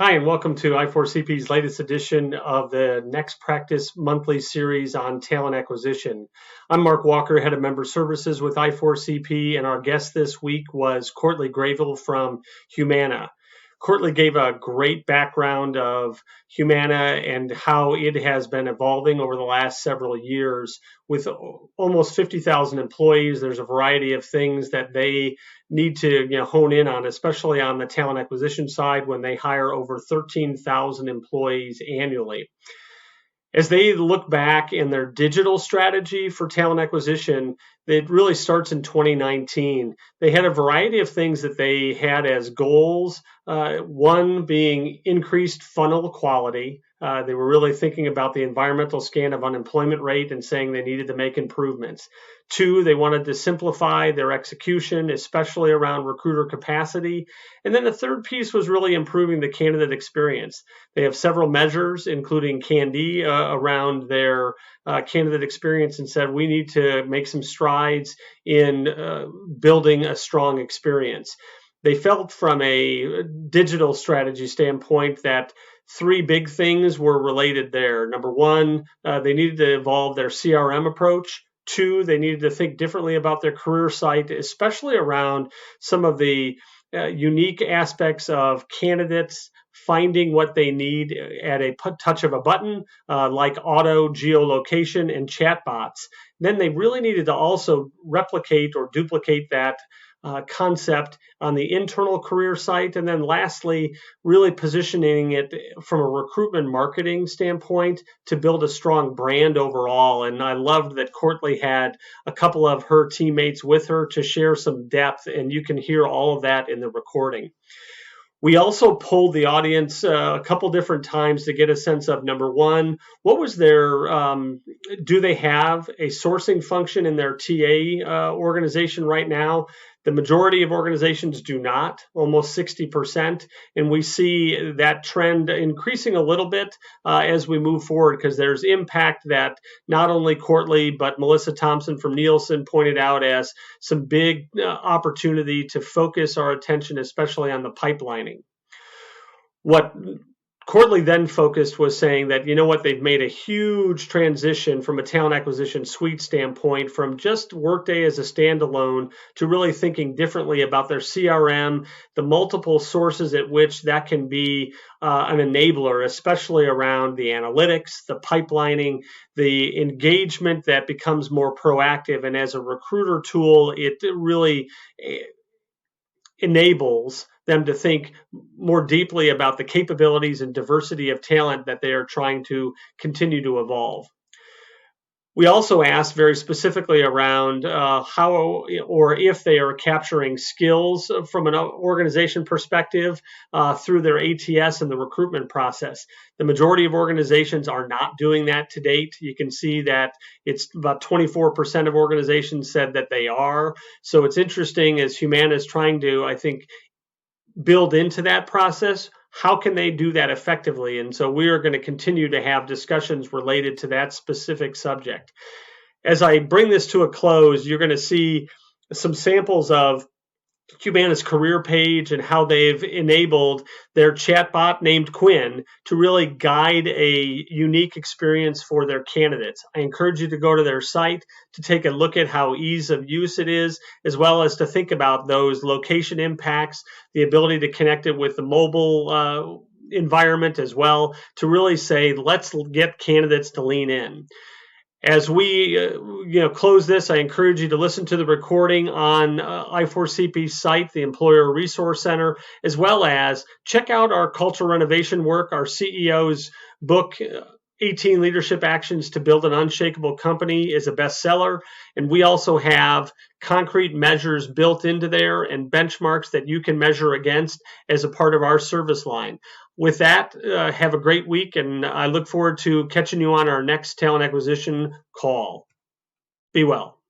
Hi, and welcome to I4CP's latest edition of the Next Practice monthly series on talent acquisition. I'm Mark Walker, Head of Member Services with I4CP, and our guest this week was Courtly Grayville from Humana. Courtly gave a great background of Humana and how it has been evolving over the last several years. With almost 50,000 employees, there's a variety of things that they need to hone in on, especially on the talent acquisition side when they hire over 13,000 employees annually. As they look back in their digital strategy for talent acquisition, it really starts in 2019. They had a variety of things that they had as goals. One being increased funnel quality. They were really thinking about the environmental scan of unemployment rate and saying they needed to make improvements. Two, they wanted to simplify their execution, especially around recruiter capacity. And then the third piece was really improving the candidate experience. They have several measures, including CANDI, around their candidate experience, and said we need to make some strides in building a strong experience. They felt from a digital strategy standpoint that three big things were related there. Number one, they needed to evolve their CRM approach. Two, they needed to think differently about their career site, especially around some of the unique aspects of candidates finding what they need at a touch of a button, like auto geolocation and chatbots. Then they really needed to also replicate or duplicate that concept on the internal career site. And then lastly, really positioning it from a recruitment marketing standpoint to build a strong brand overall. And I loved that Courtly had a couple of her teammates with her to share some depth, and you can hear all of that in the recording. We also polled the audience a couple different times to get a sense of, number one, what was their, do they have a sourcing function in their TA organization right now? The majority of organizations do not, almost 60%. And we see that trend increasing a little bit as we move forward, because there's impact that not only Courtly, but Melissa Thompson from Nielsen pointed out as some big opportunity to focus our attention, especially on the pipelining. What Courtly then focused was saying that, they've made a huge transition from a talent acquisition suite standpoint from just Workday as a standalone to really thinking differently about their CRM, the multiple sources at which that can be an enabler, especially around the analytics, the pipelining, the engagement that becomes more proactive. And as a recruiter tool, it really enables them to think more deeply about the capabilities and diversity of talent that they are trying to continue to evolve. We also asked very specifically around how or if they are capturing skills from an organization perspective through their ATS and the recruitment process. The majority of organizations are not doing that to date. You can see that it's about 24% of organizations said that they are. So it's interesting as Humana is trying to, I think, build into that process. How can they do that effectively? And so we are going to continue to have discussions related to that specific subject. As I bring this to a close, you're going to see some samples of Humana's career page and how they've enabled their chatbot named Quinn to really guide a unique experience for their candidates. I encourage you to go to their site to take a look at how ease of use it is, as well as to think about those location impacts, the ability to connect it with the mobile environment as well, to really say, let's get candidates to lean in. As we close this, I encourage you to listen to the recording on I4CP's site, the Employer Resource Center, as well as check out our culture renovation work. Our CEO's book, 18 Leadership Actions to Build an Unshakable Company, is a bestseller. And we also have concrete measures built into there and benchmarks that you can measure against as a part of our service line. With that, have a great week, and I look forward to catching you on our next talent acquisition call. Be well.